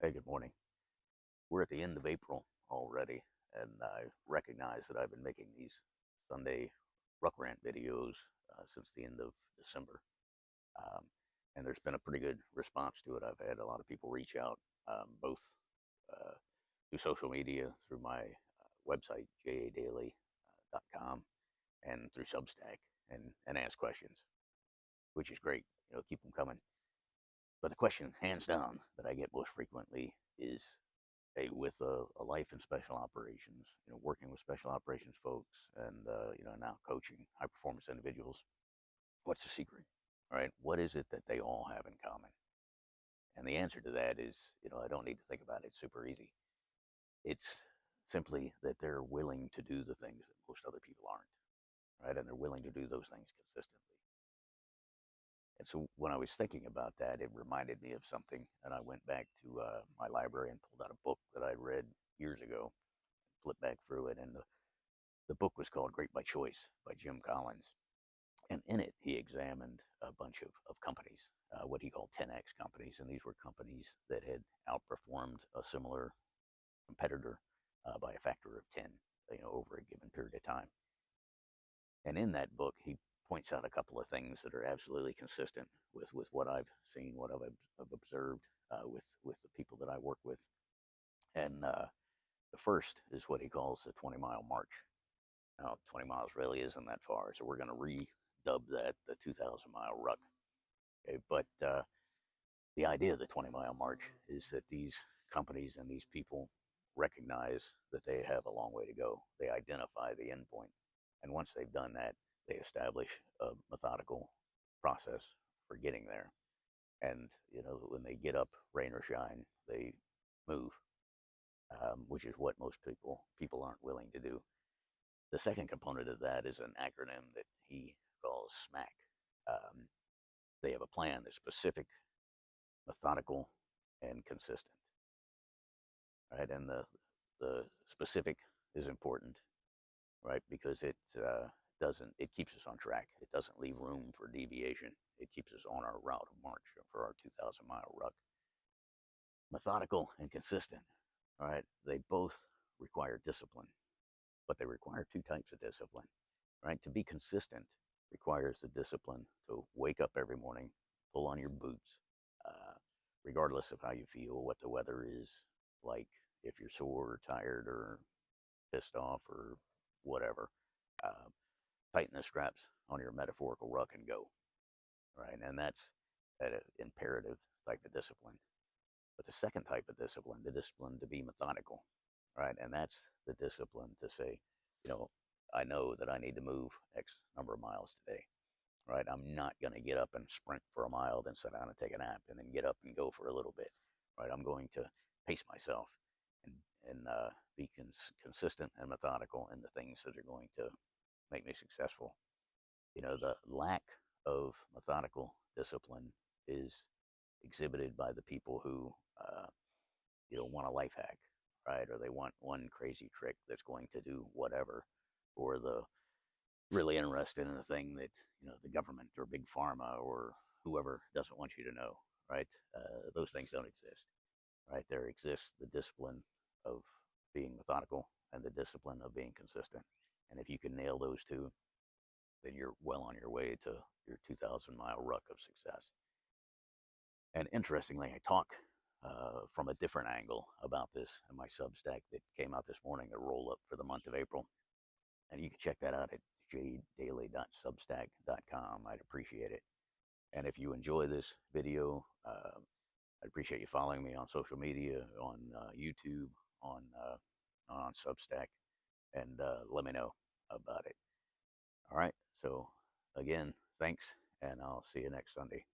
Hey, good morning. We're at the end of April already, and I recognize that I've been making these Sunday Ruck Rant videos since the end of December. Um, and there's been a pretty good response to it. I've had a lot of people reach out, both uh, through social media, through my website, jadaily.com, and through Substack, and ask questions, which is great. Keep them coming. But the question, hands down, that I get most frequently is, hey, with a life in special operations, working with special operations folks, and now coaching high performance individuals, what's the secret, right? What is it that they all have in common? And the answer to that is, I don't need to think about it. It's super easy. It's simply that they're willing to do the things that most other people aren't, right? And they're willing to do those things consistently. And so when I was thinking about that, it reminded me of something, and I went back to my library and pulled out a book that I'd read years ago, flipped back through it, and the book was called Great by Choice by Jim Collins. And in it, he examined a bunch of companies, what he called 10X companies. And these were companies that had outperformed a similar competitor by a factor of 10, over a given period of time. And in that book, he points out a couple of things that are absolutely consistent with what I've seen, what I've observed with the people that I work with. And the first is what he calls the 20-mile march. Now, 20 miles really isn't that far, so we're going to redub that the 2,000-mile ruck. Okay, but the idea of the 20-mile march is that these companies and these people recognize that they have a long way to go. They identify the endpoint, and once they've done that, they establish a methodical process for getting there. And when they get up, rain or shine, they move, which is what most people aren't willing to do. The second component of that is an acronym that he calls SMAC. Um, they have a plan that's specific, methodical, and consistent. Right, and the specific is important, right, because it keeps us on track. It doesn't leave room for deviation. It keeps us on our route of march for our 2,000-mile ruck. Methodical and consistent, right? They both require discipline, but they require two types of discipline, right? To be consistent requires the discipline to wake up every morning, pull on your boots, uh, regardless of how you feel, what the weather is like, if you're sore or tired or pissed off or whatever. Uh, Tighten the straps on your metaphorical ruck and go, right? And that's an imperative type of discipline. But the second type of discipline, the discipline to be methodical, right? And that's the discipline to say, you know, I know that I need to move X number of miles today, right? I'm not going to get up and sprint for a mile, then sit down and take a nap, and then get up and go for a little bit, right? I'm going to pace myself and be consistent and methodical in the things that are going to make me successful. The lack of methodical discipline is exhibited by the people who want a life hack, right? Or they want one crazy trick that's going to do whatever, or the really interested in a thing that the government or big pharma or whoever doesn't want you to know, right? Those things don't exist, right? There exists the discipline of being methodical and the discipline of being consistent. And if you can nail those two, then you're well on your way to your 2,000-mile ruck of success. And interestingly, I talk from a different angle about this in my Substack that came out this morning, the roll up for the month of April. And you can check that out at jdaily.substack.com. I'd appreciate it. And if you enjoy this video, I'd appreciate you following me on social media, on YouTube, on Substack, and let me know about it. All right. So, again, thanks, and I'll see you next Sunday.